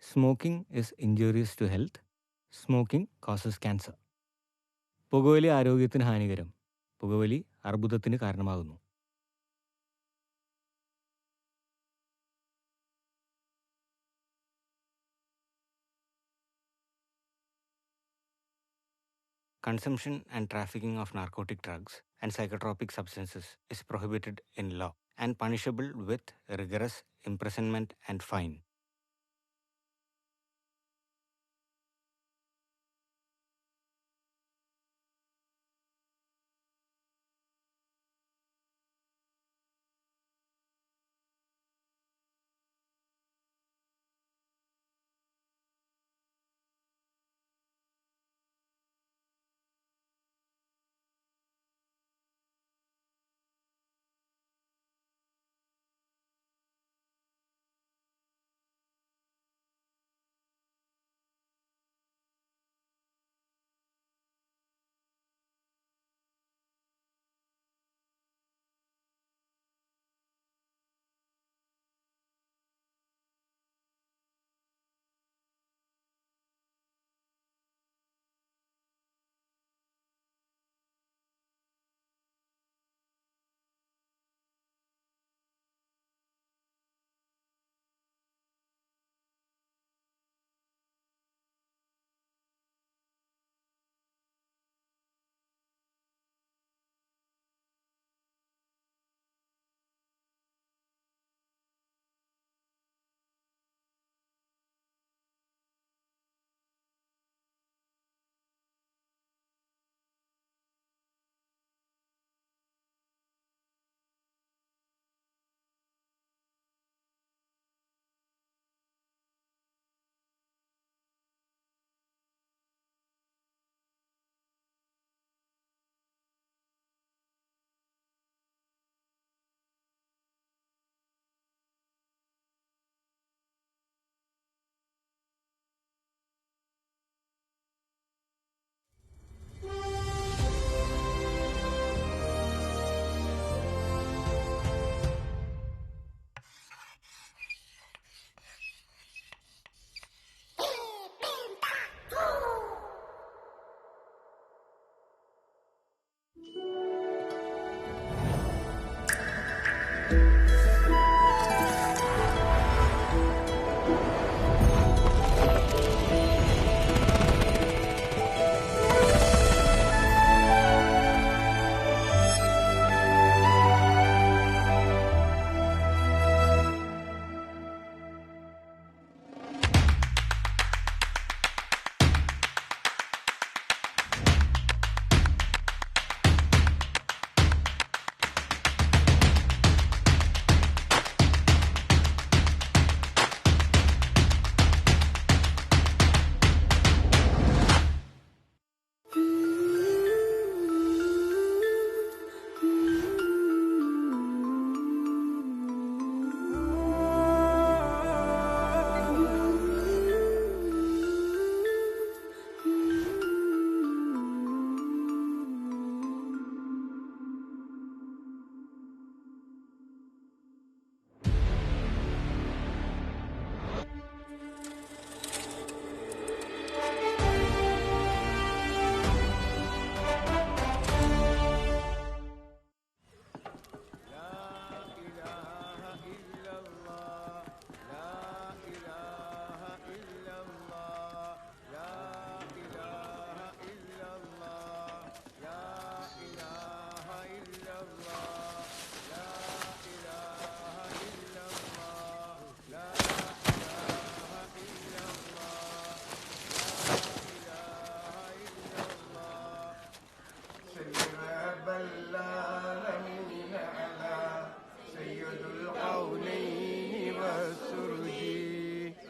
Smoking is injurious to health. Smoking causes cancer. പുകവലി ആരോഗ്യത്തിന് ഹാനികരം. പുകവലി അർബുദത്തിന് കാരണമാകുന്നു. Consumption and trafficking of narcotic drugs and psychotropic substances is prohibited in law and punishable with rigorous imprisonment and fine.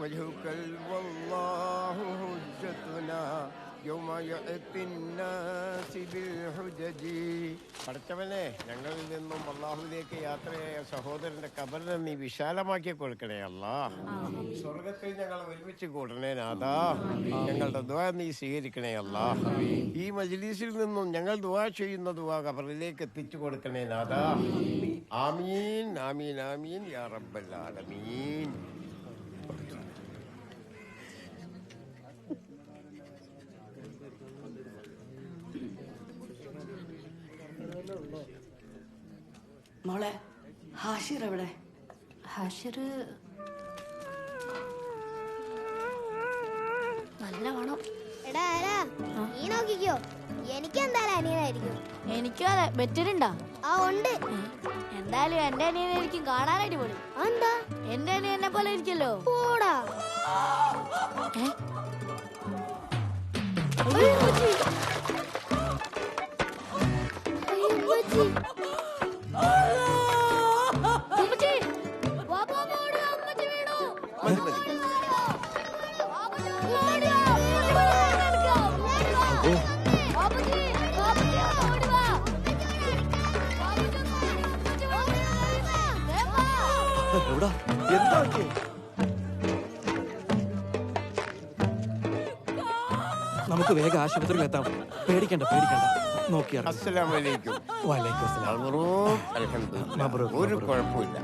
وجهك والله حجتنا يوم يأتي الناس بالحجج. പഠിച്ചവനെ, ഞങ്ങളിൽ നിന്നും അള്ളാഹുവിലേക്ക് യാത്രയായ സഹോദരന്റെ കബറിനെ നീ വിശാലമാക്കി കൊടുക്കണേ അല്ലാ. സ്വർഗത്തിൽ ഞങ്ങൾ ഒരുമിച്ച് കൂടണേ നാഥാ. ഞങ്ങളുടെ ദുആ നീ സ്വീകരിക്കണേ അല്ലാ. ഈ മജ്ലിസിൽ നിന്നും ഞങ്ങൾ ദുആ ചെയ്യുന്ന ദുആ കബറിലേക്ക് എത്തിച്ചു കൊടുക്കണേ നാഥാ. ആമീൻ ആമീൻ ആമീൻ യാ റബ്ബൽ ആലമീൻ. മോളെ ഹാഷിർ എവിടെ? ഹാഷിർ നല്ല വേണം. എടാ ആരാ നീ നോക്കിക്കോ, എനിക്ക് എന്തായാലും അനിയനായിരിക്കും. എനിക്കും അതെ. ബെറ്ററുണ്ടാ? ആ ഉണ്ട്. എന്തായാലും എന്റെ അനിയനായിരിക്കും കാണാനായിട്ട് പോലും. എന്താ എന്റെ അനിയനെ പോലെ ഇരിക്കല്ലോ. പോടാ. നമുക്ക് വേഗം ആശുപത്രിയിൽ എത്താം. പേടിക്കണ്ട നോക്കിയാൽ. അസ്സലാമലൈക്കും. ഒരു കുഴപ്പമില്ല.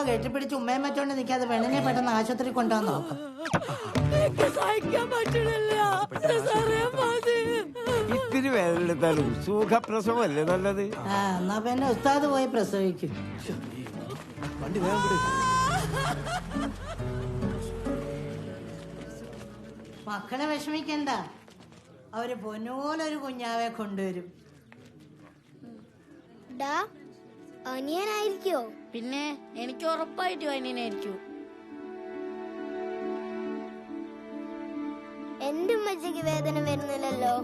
കെട്ടിപ്പിടിച്ച് ഉമ്മയും വെച്ചോണ്ട് നിൽക്കാതെ പെണ്ണിനെ പെട്ടെന്ന് ആശുപത്രി കൊണ്ടുവന്ന് നോക്കാം. ഇത്തിരി വേദനെടുത്താലും സുഖപ്രസവമല്ലേ നല്ലത്? എന്നാ പിന്നെ ഉസ്താദ് പോയി പ്രസവിക്കും. വണ്ടി വേഗം വിട്. മക്കളെ വിഷമിക്കണ്ട, അവര് പൊന്നുപോലൊരു കുഞ്ഞാവെ കൊണ്ടുവരും. അനിയനായിരിക്കോ? പിന്നെ എനിക്ക് ഉറപ്പായിട്ടും അനിയനായിരിക്കും. എന്റെ ഉമ്മച്ചിക്ക് വേദന വരുന്നില്ലല്ലോ.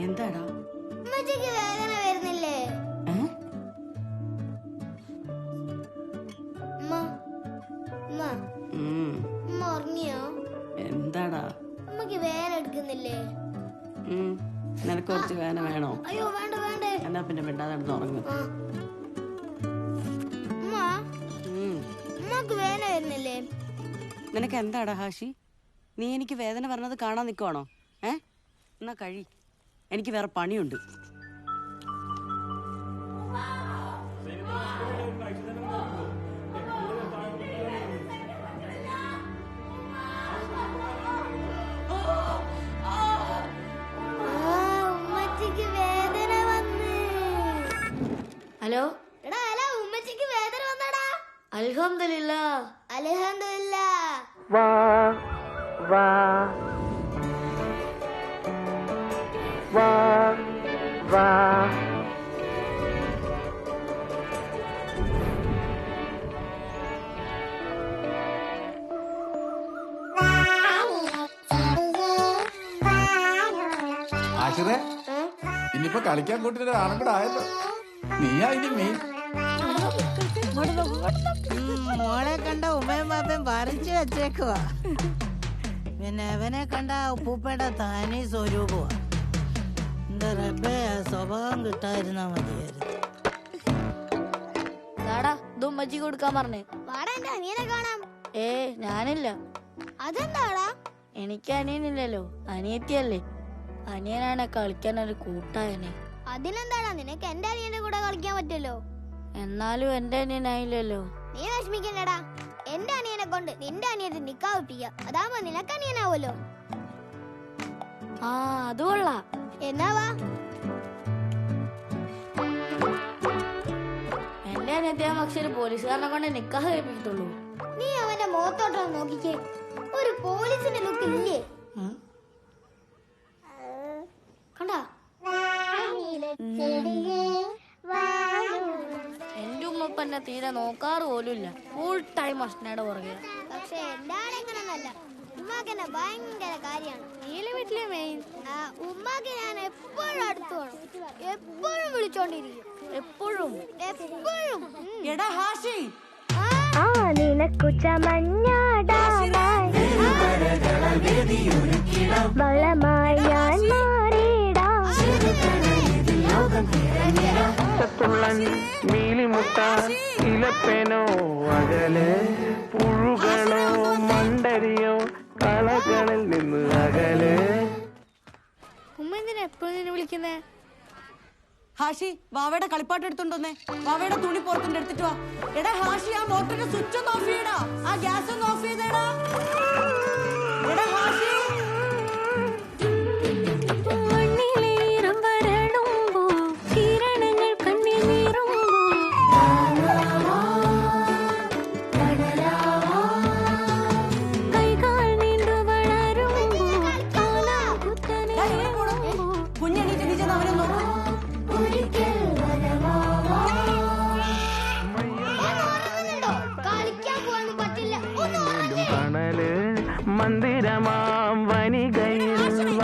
എന്താടാ ഉമ്മച്ചിക്ക് വേദന വരുന്നില്ലേ? ഉമ്മ ഉറങ്ങിയോ? എന്താടാ ഉമ്മക്ക് വേദന എടുക്കുന്നില്ലേ? നിനക്ക് കുറച്ച് വേദന വേണോ? അയ്യോ വേണ്ട വേണ്ടേ. എന്നാ പിന്നെ മിണ്ടാതെ ഉറങ്ങും. ഉമ്മക്ക് വേദന വരുന്നില്ലേ? നിനക്ക് എന്താടാ ഹാഷി? നീ എനിക്ക് വേദന പറഞ്ഞത് കാണാൻ നിൽക്കുവാണോ? എന്നാ കഴി, എനിക്ക് വേറെ പണിയുണ്ട്. ഹലോ. എടാ ഹലോ, ഉമ്മച്ചിക്ക് വേദന വന്നടാ. അൽഹംദുലില്ലാ. അൽഹംദുലില്ലാ. വാ വാ വാ വാ ആഷിറേ, ഇനിയിപ്പോ കളിക്കാൻ കൂട്ടിട്ട് ആളും കൂടെ ആയല്ലോ. നീയാ ഇനി മെയിൻ. മോളെ കണ്ട ഉമ്മയും പാപ്പയും പറിച്ചു വെച്ചേക്കുവാ. പിന്നെ അവനെ കണ്ട ഉപ്പൂപ്പയുടെ താനേ സ്വരൂപമാ. എന്താ റബ്ബേ, സ്വഭാവം കിട്ടാതിരുന്നാ മതിയായിരുന്നു. ഇത് ഉമ്മച്ചി കൊടുക്കാൻ പറഞ്ഞേ. വാടാ എന്റെ അനിയനെ കാണാം. ഞാനില്ല. അതെന്താടാ? എനിക്ക് അനിയനില്ലല്ലോ, അനിയത്തിയല്ലേ. അനിയനാണ് കളിക്കാൻ ഒരു കൂട്ടായനെ. അതിനെന്താടാ, നിനക്ക് എന്റെ അനിയന്റെ കൂടെ കളിക്കാൻ പറ്റുമല്ലോ. എന്നാലും എന്റെ അനിയനായില്ലല്ലോ. നീ വിഷമിക്കണ്ടടാ, എന്റെ അനിയനെ കൊണ്ട് നിന്റെ അനിയന്റെ നിക്കാഹ് ഒപ്പിക്കാം. അതാവുമ്പോ നിനക്ക് അനിയനാവുമല്ലോ. അത് കൊള്ളാം. എന്നാ വാ. എന്റെ അനിയത്തെ പക്ഷെ ഒരു പോലീസുകാരനെ കൊണ്ട് നിക്കാഹ് കഴിപ്പിക്കത്തുള്ളൂ. നീ അവന്റെ മുഖത്തോട്ടം നോക്കിക്കേ, ഒരു പോലീസിന്റെ ലുക്ക് ഇല്ലേ? കണ്ടാ? എന്റെ ഉമ്മപ്പ എന്നെ തീരെ നോക്കാറ് പോലും ഇല്ല. ഫുൾ ടൈം അഷ്ണയുടെ പുറകെ. പക്ഷെ എന്റെ ആളെങ്ങനല്ല, ഉമ്മാക്ക് എന്നെ ഭയങ്കര കാര്യമാണ്. നീല വീട്ടിലെ മെയിൻ. ഉമ്മാക്ക് ഞാൻ എപ്പോഴും അടുത്ത് വേണം, എപ്പോഴും വിളിച്ചോണ്ടിരിക്കും. എപ്പോഴും എപ്പോഴും. എടാ ഹാഷി, നിനക്കു ചമഞ്ഞാടാനായി വളമായി ഞാൻ മാറിയിടാം. തുള്ളൻ മീലിമുട്ടാൻ ഇലപ്പനോ അകലെ പുഴുകളോ മണ്ടരിയോ കളകളിൽ നിന്ന് അകലെ. ഉമ്മ എന്തിനാ എപ്പോഴും വിളിക്കുന്നേ? ഹാഷി, വാവയുടെ കളിപ്പാട്ട് എടുത്തോണ്ടോന്നേ. വാവയുടെ തുണി പുറത്തുണ്ട്, എടുത്തിട്ട് വാ. എടാ ഹാഷി, ആ മോട്ടറിന്റെ സ്വിച്ച് ഒന്ന് ഓഫ് ചെയ്യടാ. ആ ഗ്യാസ് ഒന്ന് ഓഫ് ചെയ്തേടാ. എടാ ഹാഷി.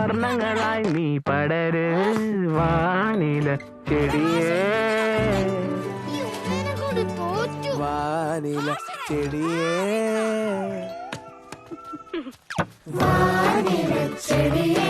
വർണ്ണങ്ങളായി നീ പടര് വാനില ചെടിയേ വാനില ചെടിയേ വാനില ചെടിയേ